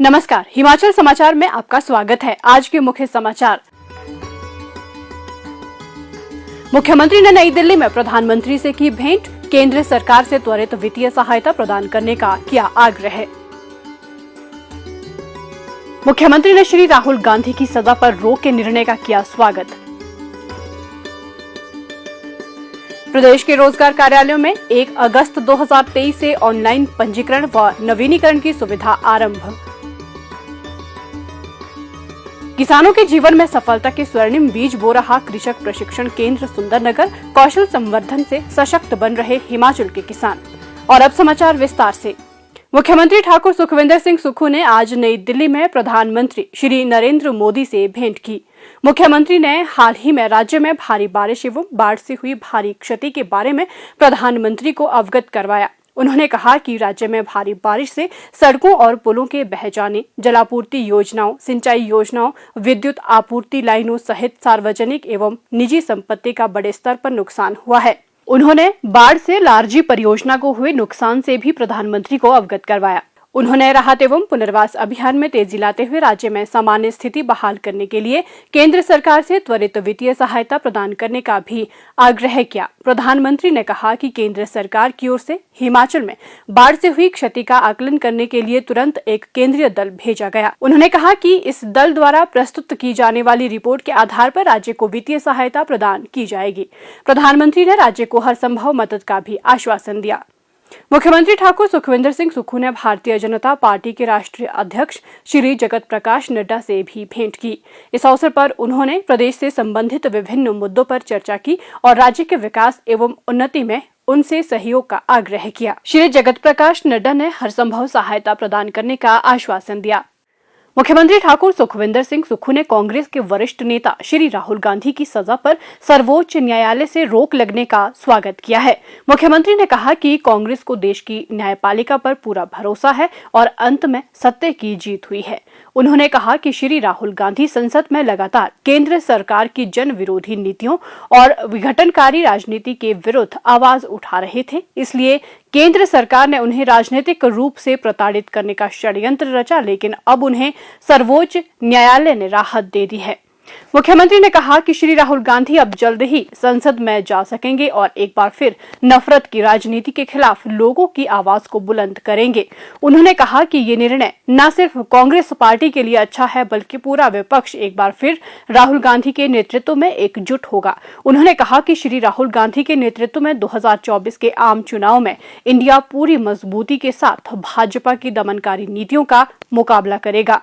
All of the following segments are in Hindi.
नमस्कार, हिमाचल समाचार में आपका स्वागत है। आज के मुख्य समाचार। मुख्यमंत्री ने नई दिल्ली में प्रधानमंत्री से की भेंट, केंद्र सरकार से त्वरित वित्तीय सहायता प्रदान करने का किया आग्रह। मुख्यमंत्री ने श्री राहुल गांधी की सजा पर रोक के निर्णय का किया स्वागत। प्रदेश के रोजगार कार्यालयों में 1 अगस्त 2023 से ऑनलाइन पंजीकरण व नवीनीकरण की सुविधा आरंभ। किसानों के जीवन में सफलता के स्वर्णिम बीज बो रहा कृषक प्रशिक्षण केंद्र सुंदरनगर, कौशल संवर्धन से सशक्त बन रहे हिमाचल के किसान। और अब समाचार विस्तार से। मुख्यमंत्री ठाकुर सुखविंदर सिंह सुक्खू ने आज नई दिल्ली में प्रधानमंत्री श्री नरेंद्र मोदी से भेंट की। मुख्यमंत्री ने हाल ही में राज्य में भारी बारिश एवं बाढ़ से हुई भारी क्षति के बारे में प्रधानमंत्री को अवगत करवाया। उन्होंने कहा कि राज्य में भारी बारिश से सड़कों और पुलों के बह जाने, जलापूर्ति योजनाओं, सिंचाई योजनाओं, विद्युत आपूर्ति लाइनों सहित सार्वजनिक एवं निजी संपत्ति का बड़े स्तर पर नुकसान हुआ है। उन्होंने बाढ़ से लारजी परियोजना को हुए नुकसान से भी प्रधानमंत्री को अवगत करवाया। उन्होंने राहत एवं पुनर्वास अभियान में तेजी लाते हुए राज्य में सामान्य स्थिति बहाल करने के लिए केंद्र सरकार से त्वरित वित्तीय सहायता प्रदान करने का भी आग्रह किया। प्रधानमंत्री ने कहा कि केंद्र सरकार की ओर से हिमाचल में बाढ़ से हुई क्षति का आकलन करने के लिए तुरंत एक केंद्रीय दल भेजा गया। उन्होंने कहा कि इस दल द्वारा प्रस्तुत की जाने वाली रिपोर्ट के आधार पर राज्य को वित्तीय सहायता प्रदान की जाएगी। प्रधानमंत्री ने राज्य को हर संभव मदद का भी आश्वासन दिया। मुख्यमंत्री ठाकुर सुखविंदर सिंह सुक्खू ने भारतीय जनता पार्टी के राष्ट्रीय अध्यक्ष श्री जगत प्रकाश नड्डा से भी भेंट की। इस अवसर पर उन्होंने प्रदेश से संबंधित विभिन्न मुद्दों पर चर्चा की और राज्य के विकास एवं उन्नति में उनसे सहयोग का आग्रह किया। श्री जगत प्रकाश नड्डा ने हर संभव सहायता प्रदान करने का आश्वासन दिया। मुख्यमंत्री ठाकुर सुखविंदर सिंह सुक्खू ने कांग्रेस के वरिष्ठ नेता श्री राहुल गांधी की सजा पर सर्वोच्च न्यायालय से रोक लगने का स्वागत किया है। मुख्यमंत्री ने कहा कि कांग्रेस को देश की न्यायपालिका पर पूरा भरोसा है और अंत में सत्य की जीत हुई है। उन्होंने कहा कि श्री राहुल गांधी संसद में लगातार केंद्र सरकार की जन विरोधी नीतियों और विघटनकारी राजनीति के विरुद्ध आवाज उठा रहे थे, इसलिए केंद्र सरकार ने उन्हें राजनीतिक रूप से प्रताड़ित करने का षड्यंत्र रचा, लेकिन अब उन्हें सर्वोच्च न्यायालय ने राहत दे दी है। मुख्यमंत्री ने कहा कि श्री राहुल गांधी अब जल्द ही संसद में जा सकेंगे और एक बार फिर नफरत की राजनीति के खिलाफ लोगों की आवाज को बुलंद करेंगे। उन्होंने कहा कि ये निर्णय न सिर्फ कांग्रेस पार्टी के लिए अच्छा है, बल्कि पूरा विपक्ष एक बार फिर राहुल गांधी के नेतृत्व में एकजुट होगा। उन्होंने कहा कि श्री राहुल गांधी के नेतृत्व में 2024 के आम चुनाव में इंडिया पूरी मजबूती के साथ भाजपा की दमनकारी नीतियों का मुकाबला करेगा।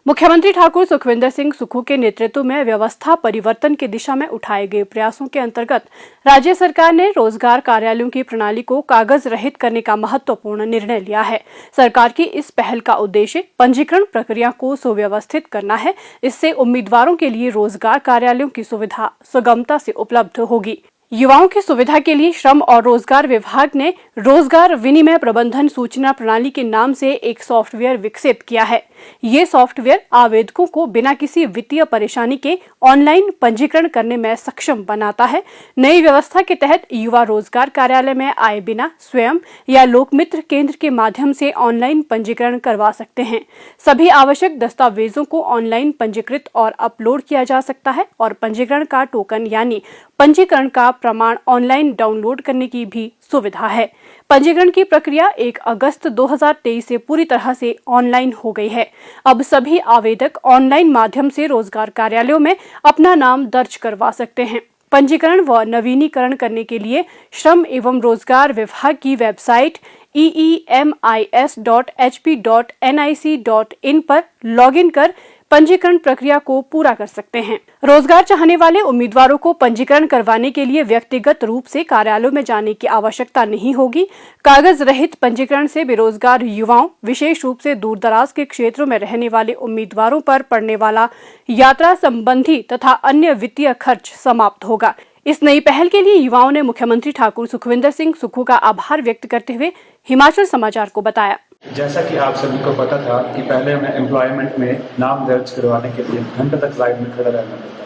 मुख्यमंत्री ठाकुर सुखविंदर सिंह सुक्खू के नेतृत्व में व्यवस्था परिवर्तन की दिशा में उठाए गए प्रयासों के अंतर्गत राज्य सरकार ने रोजगार कार्यालयों की प्रणाली को कागज रहित करने का महत्वपूर्ण निर्णय लिया है। सरकार की इस पहल का उद्देश्य पंजीकरण प्रक्रिया को सुव्यवस्थित करना है। इससे उम्मीदवारों के लिए रोजगार कार्यालयों की सुविधा सुगमता से उपलब्ध होगी। युवाओं की सुविधा के लिए श्रम और रोजगार विभाग ने रोजगार विनिमय प्रबंधन सूचना प्रणाली के नाम से एक सॉफ्टवेयर विकसित किया है। ये सॉफ्टवेयर आवेदकों को बिना किसी वित्तीय परेशानी के ऑनलाइन पंजीकरण करने में सक्षम बनाता है। नई व्यवस्था के तहत युवा रोजगार कार्यालय में आए बिना स्वयं या लोकमित्र केंद्र के माध्यम से ऑनलाइन पंजीकरण करवा सकते हैं। सभी आवश्यक दस्तावेजों को ऑनलाइन पंजीकृत और अपलोड किया जा सकता है और पंजीकरण का टोकन यानी पंजीकरण का प्रमाण ऑनलाइन डाउनलोड करने की भी सुविधा है। पंजीकरण की प्रक्रिया 1 अगस्त 2023 से पूरी तरह से ऑनलाइन हो गई है। अब सभी आवेदक ऑनलाइन माध्यम से रोजगार कार्यालयों में अपना नाम दर्ज करवा सकते हैं। पंजीकरण व नवीनीकरण करने के लिए श्रम एवं रोजगार विभाग की वेबसाइट eemis.hp.nic.in पर लॉगिन कर पंजीकरण प्रक्रिया को पूरा कर सकते हैं। रोजगार चाहने वाले उम्मीदवारों को पंजीकरण करवाने के लिए व्यक्तिगत रूप से कार्यालयों में जाने की आवश्यकता नहीं होगी। कागज रहित पंजीकरण से बेरोजगार युवाओं, विशेष रूप से दूरदराज के क्षेत्रों में रहने वाले उम्मीदवारों पर पड़ने वाला यात्रा संबंधी तथा अन्य वित्तीय खर्च समाप्त होगा। इस नई पहल के लिए युवाओं ने मुख्यमंत्री ठाकुर सुखविंदर सिंह सुक्खू का आभार व्यक्त करते हुए हिमाचल समाचार को बताया। जैसा कि आप सभी को पता था कि पहले हमें एम्प्लॉयमेंट में नाम दर्ज करवाने के लिए घंटे तक लाइन में खड़ा रहना पड़ता है,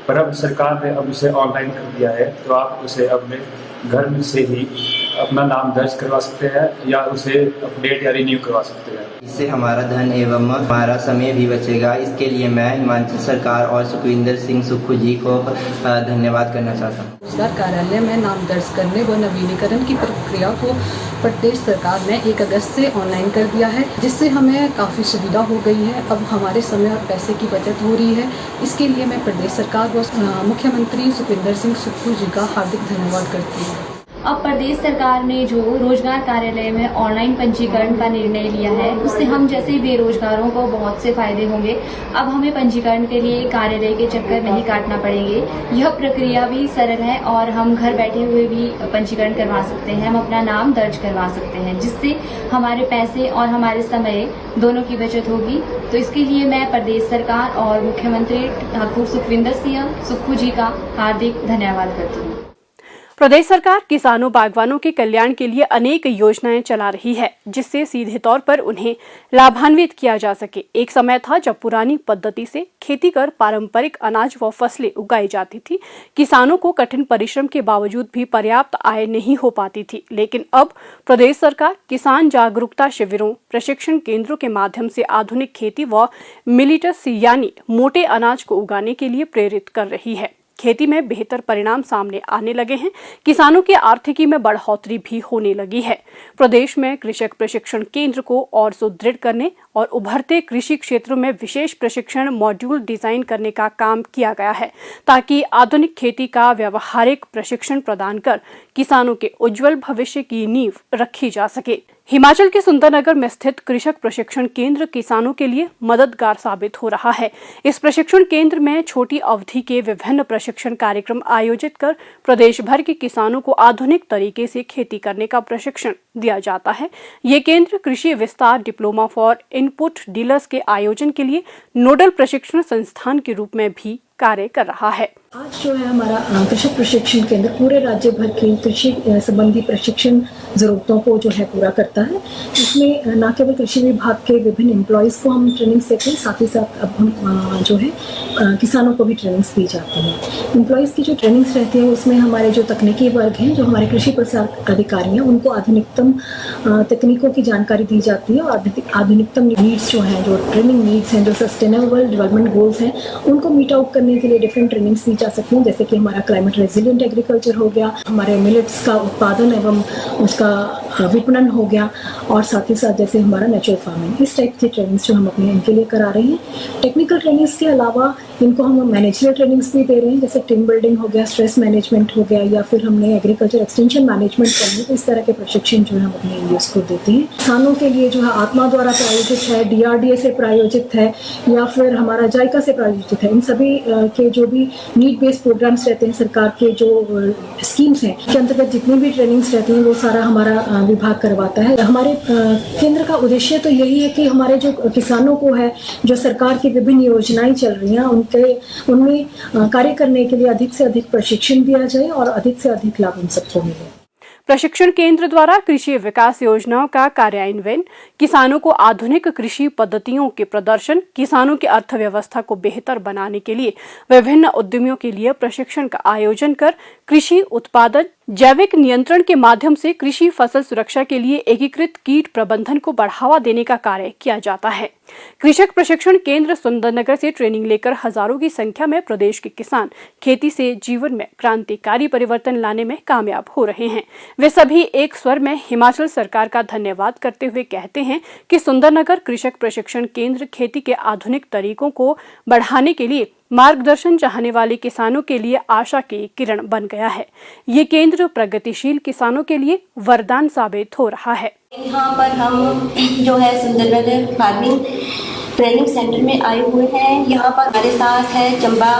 पर अब सरकार ने अब उसे ऑनलाइन कर दिया है, तो आप उसे अपने घर में से ही अपना नाम दर्ज करवा सकते हैं या उसे अपडेट या रिन्यू करवा सकते हैं। इससे हमारा धन एवं हमारा समय भी बचेगा। इसके लिए मैं हिमाचल सरकार और सुखविंदर सिंह सुक्खू जी को धन्यवाद करना चाहता हूँ। रोजगार कार्यालय में नाम दर्ज करने व नवीनीकरण की प्रक्रिया को प्रदेश सरकार ने 1 अगस्त से ऑनलाइन कर दिया है, जिससे हमें काफ़ी सुविधा हो गई है। अब हमारे समय और पैसे की बचत हो रही है। इसके लिए मैं प्रदेश सरकार व मुख्यमंत्री सुखविंदर सिंह सुक्खू जी का हार्दिक धन्यवाद करती हूँ। अब प्रदेश सरकार ने जो रोजगार कार्यालय में ऑनलाइन पंजीकरण का निर्णय लिया है, उससे हम जैसे बेरोजगारों को बहुत से फायदे होंगे। अब हमें पंजीकरण के लिए कार्यालय के चक्कर नहीं काटना पड़ेंगे। यह प्रक्रिया भी सरल है और हम घर बैठे हुए भी पंजीकरण करवा सकते हैं। हम अपना नाम दर्ज करवा सकते हैं, जिससे हमारे पैसे और हमारे समय दोनों की बचत होगी। तो इसके लिए मैं प्रदेश सरकार और मुख्यमंत्री ठाकुर सुखविंदर सिंह सुक्खू जी का हार्दिक धन्यवाद करती हूँ। प्रदेश सरकार किसानों बागवानों के कल्याण के लिए अनेक योजनाएं चला रही है, जिससे सीधे तौर पर उन्हें लाभान्वित किया जा सके। एक समय था जब पुरानी पद्धति से खेती कर पारंपरिक अनाज व फसलें उगाई जाती थी। किसानों को कठिन परिश्रम के बावजूद भी पर्याप्त आय नहीं हो पाती थी, लेकिन अब प्रदेश सरकार किसान जागरूकता शिविरों, प्रशिक्षण केंद्रों के माध्यम से आधुनिक खेती व मिलिटस यानी मोटे अनाज को उगाने के लिए प्रेरित कर रही है। खेती में बेहतर परिणाम सामने आने लगे हैं। किसानों की आर्थिकी में बढ़ोतरी भी होने लगी है। प्रदेश में कृषक प्रशिक्षण केंद्र को और सुदृढ़ करने और उभरते कृषि क्षेत्रों में विशेष प्रशिक्षण मॉड्यूल डिजाइन करने का काम किया गया है, ताकि आधुनिक खेती का व्यवहारिक प्रशिक्षण प्रदान कर किसानों के उज्जवल भविष्य की नींव रखी जा सके। हिमाचल के सुंदरनगर में स्थित कृषक प्रशिक्षण केंद्र किसानों के लिए मददगार साबित हो रहा है। इस प्रशिक्षण केंद्र में छोटी अवधि के विभिन्न प्रशिक्षण कार्यक्रम आयोजित कर प्रदेश भर के किसानों को आधुनिक तरीके से खेती करने का प्रशिक्षण दिया जाता है। ये केंद्र कृषि विस्तार डिप्लोमा फॉर इनपुट डीलर्स के आयोजन के लिए नोडल प्रशिक्षण संस्थान के रूप में भी कार्य कर रहा है। आज जो है हमारा कृषक प्रशिक्षण केंद्र पूरे राज्य भर की कृषि संबंधी प्रशिक्षण जरूरतों को जो है पूरा करता है। इसमें न केवल कृषि विभाग के विभिन्न एम्प्लॉयज़ को हम ट्रेनिंग देते हैं, साथ ही साथ अब हम जो है किसानों को भी ट्रेनिंग्स दी जाती हैं। एम्प्लॉयज़ की जो ट्रेनिंग्स रहती है उसमें हमारे जो तकनीकी वर्ग हैं, जो हमारे कृषि प्रसार अधिकारी हैं, उनको आधुनिकतम तकनीकों की जानकारी दी जाती है और आधुनिकतम नीड्स जो हैं, जो ट्रेनिंग नीड्स हैं, जो सस्टेनेबल डेवलपमेंट गोल्स हैं, उनको मीट आउट करने के लिए डिफरेंट ट्रेनिंग्स दी जा सकती हैं। जैसे कि हमारा क्लाइमेट रेजिलिएंट एग्रीकल्चर हो गया, हमारे मिलेट्स का उत्पादन एवं उसका विपणन हो गया, और साथ ही साथ जैसे हमारा नेचुरल फार्मिंग, इस टाइप की ट्रेनिंग्स जो हम अपने इनके लिए करा रहे हैं। टेक्निकल ट्रेनिंग्स के अलावा इनको हम मैनेजरियल ट्रेनिंग्स भी दे रहे हैं, जैसे टीम बिल्डिंग हो गया, स्ट्रेस मैनेजमेंट हो गया, या फिर हमने एग्रीकल्चर एक्सटेंशन मैनेजमेंट करनी, तो इस तरह के प्रशिक्षण जो है हम अपने एनजीओस को देते हैं। किसानों के लिए जो है आत्मा द्वारा प्रायोजित है, DRDA से प्रायोजित है, या फिर हमारा जायका से प्रायोजित है। इन सभी के जो भी नीड बेस्ड प्रोग्राम्स रहते हैं, सरकार के जो स्कीम्स हैं के अंतर्गत जितनी भी ट्रेनिंग्स रहती हैं, वो सारा हमारा विभाग करवाता है। हमारे केंद्र का उद्देश्य तो यही है कि हमारे जो किसानों को है, जो सरकार की विभिन्न योजनाएं चल रही हैं, उनमें कार्य करने के लिए अधिक से अधिक प्रशिक्षण दिया जाए और अधिक से अधिक लाभ उन सबको मिले। प्रशिक्षण केंद्र द्वारा कृषि विकास योजनाओं का कार्यान्वयन, किसानों को आधुनिक कृषि पद्धतियों के प्रदर्शन, किसानों की अर्थव्यवस्था को बेहतर बनाने के लिए विभिन्न उद्यमियों के लिए प्रशिक्षण का आयोजन कर कृषि उत्पादन, जैविक नियंत्रण के माध्यम से कृषि फसल सुरक्षा के लिए एकीकृत कीट प्रबंधन को बढ़ावा देने का कार्य किया जाता है। कृषक प्रशिक्षण केंद्र सुंदरनगर से ट्रेनिंग लेकर हजारों की संख्या में प्रदेश के किसान खेती से जीवन में क्रांतिकारी परिवर्तन लाने में कामयाब हो रहे हैं। वे सभी एक स्वर में हिमाचल सरकार का धन्यवाद करते हुए कहते हैं कि सुंदरनगर कृषक प्रशिक्षण केंद्र खेती के आधुनिक तरीकों को बढ़ाने के लिए मार्गदर्शन चाहने वाले किसानों के लिए आशा की किरण बन गया है। ये केंद्र प्रगतिशील किसानों के लिए वरदान साबित हो रहा है। यहाँ पर हम जो है सुंदरनगर फार्मिंग ट्रेनिंग सेंटर में आए हुए हैं। यहाँ पर हमारे साथ है चंबा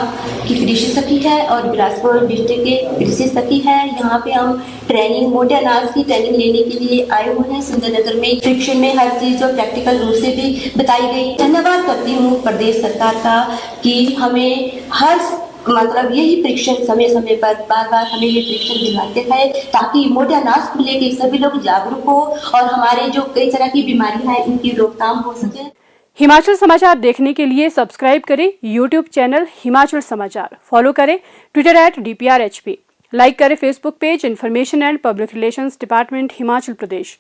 की कृषि सखी है और बिलासपुर डिस्ट्रिक्ट के कृषि सखी है। यहाँ पे हम ट्रेनिंग, मोटे अनाज की ट्रेनिंग लेने के लिए आए हुए हैं। सुंदरनगर में शिक्षण में हर चीज जो प्रैक्टिकल रूप से भी बताई गई। धन्यवाद करती हूँ प्रदेश सरकार का कि हमें हर मतलब यही परीक्षण समय समय पर बार बार हमें ये परीक्षण दिलाते हैं, ताकि मोटे अनाज को लेकर सभी लोग जागरूक हो और हमारे जो कई तरह की बीमारियां हैं उनकी रोकथाम हो सके। हिमाचल समाचार देखने के लिए सब्सक्राइब करें YouTube चैनल हिमाचल समाचार, फॉलो करें Twitter @DPRHP, लाइक करें Facebook page information and public relations department Himachal Pradesh.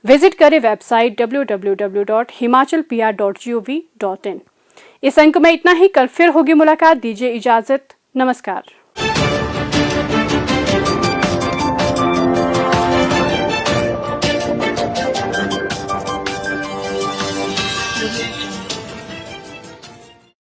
Visit करें वेबसाइट www.himachalpr.gov.in। इस अंक में इतना ही। कल फिर होगी मुलाकात। दीजिए इजाजत। नमस्कार।